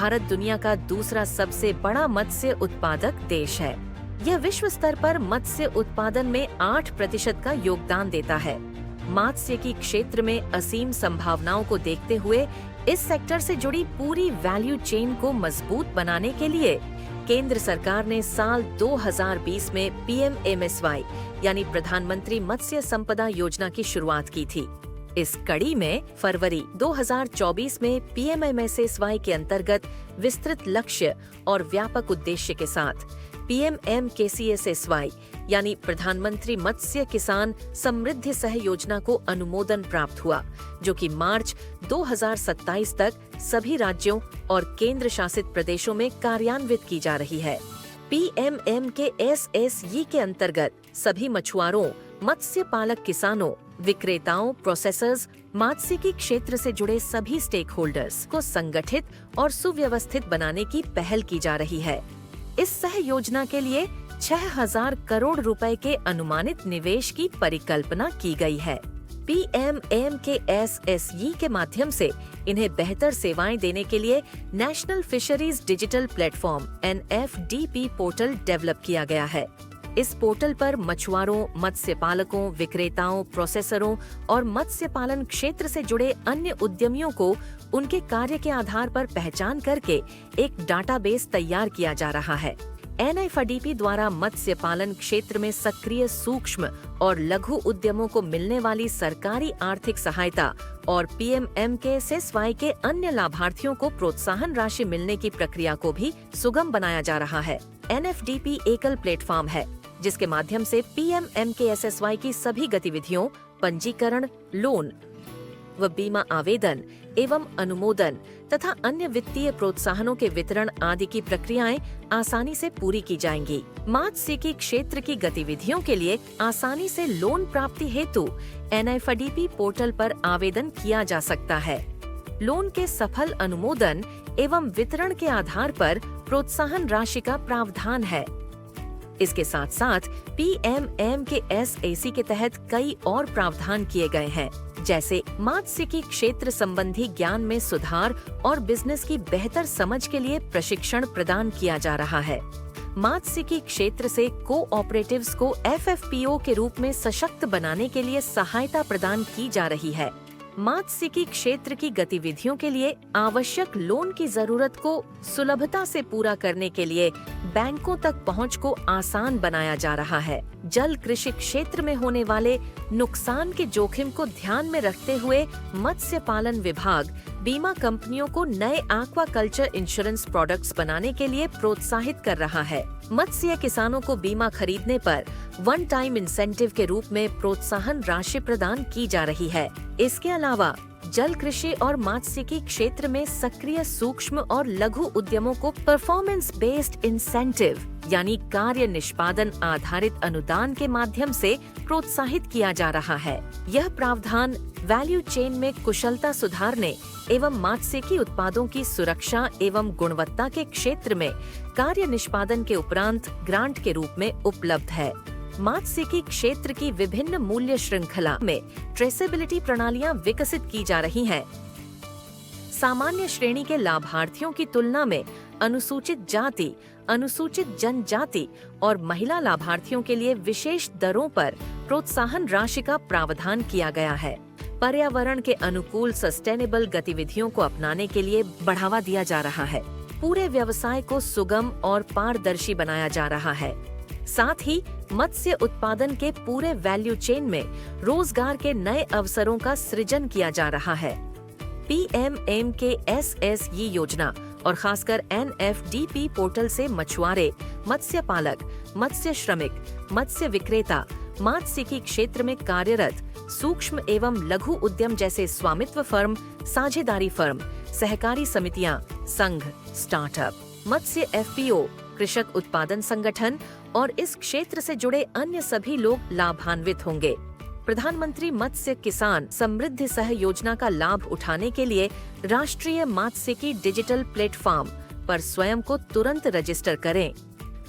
भारत दुनिया का दूसरा सबसे बड़ा मत्स्य उत्पादक देश है। यह विश्व स्तर पर मत्स्य उत्पादन में 8% का योगदान देता है। मात्स्यिकी क्षेत्र में असीम संभावनाओं को देखते हुए इस सेक्टर से जुड़ी पूरी वैल्यू चेन को मजबूत बनाने के लिए केंद्र सरकार ने साल 2020 में PMMSY यानी प्रधानमंत्री मत्स्य संपदा योजना की शुरुआत की थी। इस कड़ी में फरवरी 2024 में PMMSY के अंतर्गत विस्तृत लक्ष्य और व्यापक उद्देश्य के साथ PMMKCSSY यानी प्रधानमंत्री मत्स्य किसान समृद्धि सह योजना को अनुमोदन प्राप्त हुआ, जो कि मार्च 2027 तक सभी राज्यों और केंद्र शासित प्रदेशों में कार्यान्वित की जा रही है। PMMKSSY के अंतर्गत सभी मछुआरों, मत्स्य पालक किसानों, विक्रेताओं, प्रोसेसर्स, मात्स्यिकी क्षेत्र से जुड़े सभी स्टेक होल्डर्स को संगठित और सुव्यवस्थित बनाने की पहल की जा रही है। इस सह योजना के लिए 6000 करोड़ रुपए के अनुमानित निवेश की परिकल्पना की गई है। PMMKSSY के माध्यम से इन्हें बेहतर सेवाएं देने के लिए national fisheries digital platform NFDP portal develop किया गया है। इस पोर्टल पर मछुआरों, मत्स्य पालकों, विक्रेताओं, प्रोसेसरों और मत्स्य पालन क्षेत्र से जुड़े अन्य उद्यमियों को उनके कार्य के आधार पर पहचान करके एक डाटाबेस तैयार किया जा रहा है। NFDP द्वारा मत्स्य पालन क्षेत्र में सक्रिय सूक्ष्म और लघु उद्यमों को मिलने वाली सरकारी आर्थिक सहायता और PMMKSSY के अन्य लाभार्थियों को प्रोत्साहन राशि मिलने की प्रक्रिया को भी सुगम बनाया जा रहा है। NFDP एकल प्लेटफॉर्म है जिसके माध्यम से PMMKSSY की सभी गतिविधियों, पंजीकरण, लोन व बीमा आवेदन एवं अनुमोदन तथा अन्य वित्तीय प्रोत्साहनों के वितरण आदि की प्रक्रियाएं आसानी से पूरी की जाएंगी। मात्स्यिकी क्षेत्र की गतिविधियों के लिए आसानी से लोन प्राप्ति हेतु NFDP पोर्टल पर आवेदन किया जा सकता है। लोन के सफल अनुमोदन एवं वितरण के आधार पर प्रोत्साहन राशि का प्रावधान है। इसके साथ साथ PMMKSSY के तहत कई और प्रावधान किए गए हैं, जैसे मात्स्यिकी क्षेत्र संबंधी ज्ञान में सुधार और बिजनेस की बेहतर समझ के लिए प्रशिक्षण प्रदान किया जा रहा है। मात्स्यिकी क्षेत्र से कोऑपरेटिव्स को FFPO के रूप में सशक्त बनाने के लिए सहायता प्रदान की जा रही है। मात्स्यिकी क्षेत्र की गतिविधियों के लिए आवश्यक लोन की जरूरत को सुलभता से पूरा करने के लिए बैंकों तक पहुंच को आसान बनाया जा रहा है। जल कृषि क्षेत्र में होने वाले नुकसान के जोखिम को ध्यान में रखते हुए मत्स्य पालन विभाग बीमा कंपनियों को नए एक्वा कल्चर इंश्योरेंस प्रोडक्ट्स बनाने के लिए प्रोत्साहित कर रहा है। मत्स्य किसानों को बीमा खरीदने पर वन टाइम इंसेंटिव के रूप में प्रोत्साहन राशि प्रदान की जा रही है। इसके अलावा जल कृषि और मात्स्यिकी क्षेत्र में सक्रिय सूक्ष्म और लघु उद्यमों को परफॉर्मेंस बेस्ड इंसेंटिव यानी कार्य निष्पादन आधारित अनुदान के माध्यम से प्रोत्साहित किया जा रहा है। यह प्रावधान वैल्यू चेन में कुशलता सुधारने एवं मात्स्यिकी उत्पादों की सुरक्षा एवं गुणवत्ता के क्षेत्र में कार्य निष्पादन के उपरांत ग्रांट के रूप में उपलब्ध है। मात्स्यिकी क्षेत्र की विभिन्न मूल्य श्रृंखला में ट्रेसेबिलिटी प्रणालियां विकसित की जा रही हैं। सामान्य श्रेणी के लाभार्थियों की तुलना में अनुसूचित जाति, अनुसूचित जनजाति और महिला लाभार्थियों के लिए विशेष दरों पर प्रोत्साहन राशि का प्रावधान किया गया है। पर्यावरण के अनुकूल सस्टेनेबल गतिविधियों को अपनाने के लिए बढ़ावा दिया जा रहा है। पूरे व्यवसाय को सुगम और पारदर्शी बनाया जा रहा है। साथ ही मत्स्य उत्पादन के पूरे वैल्यू चेन में रोजगार के नए अवसरों का सृजन किया जा रहा है। PMMKSSY योजना और खासकर NFDP पोर्टल से मछुआरे, मत्स्य पालक, मत्स्य श्रमिक, मत्स्य विक्रेता, मात्स्यिकी क्षेत्र में कार्यरत सूक्ष्म एवं लघु उद्यम जैसे स्वामित्व फर्म, साझेदारी फर्म, सहकारी समितियां, संघ, स्टार्टअप, मत्स्य FPO, कृषक उत्पादन संगठन और इस क्षेत्र से जुड़े अन्य सभी लोग लाभान्वित होंगे। प्रधानमंत्री मत्स्य किसान समृद्धि सह योजना का लाभ उठाने के लिए राष्ट्रीय मात्स्यिकी डिजिटल प्लेटफॉर्म पर स्वयं को तुरंत रजिस्टर करें।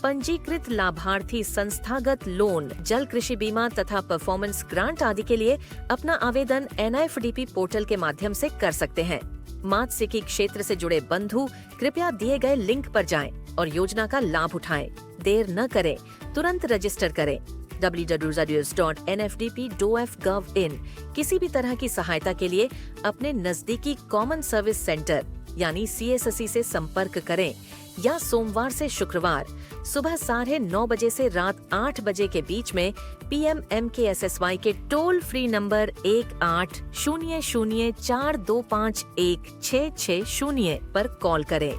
पंजीकृत लाभार्थी संस्थागत लोन, जल कृषि बीमा तथा परफॉर्मेंस ग्रांट आदि के लिए अपना आवेदन NFDP पोर्टल के माध्यम से कर सकते हैं। मात्स्यिकी क्षेत्र से जुड़े बंधु कृपया दिए गए लिंक पर जाएं और योजना का लाभ उठाएं। देर न करें, तुरंत रजिस्टर करें। www.nfdp.gov.in। किसी भी तरह की सहायता के लिए अपने नजदीकी कॉमन सर्विस सेंटर यानी CSSC से संपर्क करें या सोमवार से शुक्रवार सुबह 9:30 बजे से रात 8 बजे के बीच में PMMKSSY के टोल फ्री नंबर 180042516660 पर कॉल करें।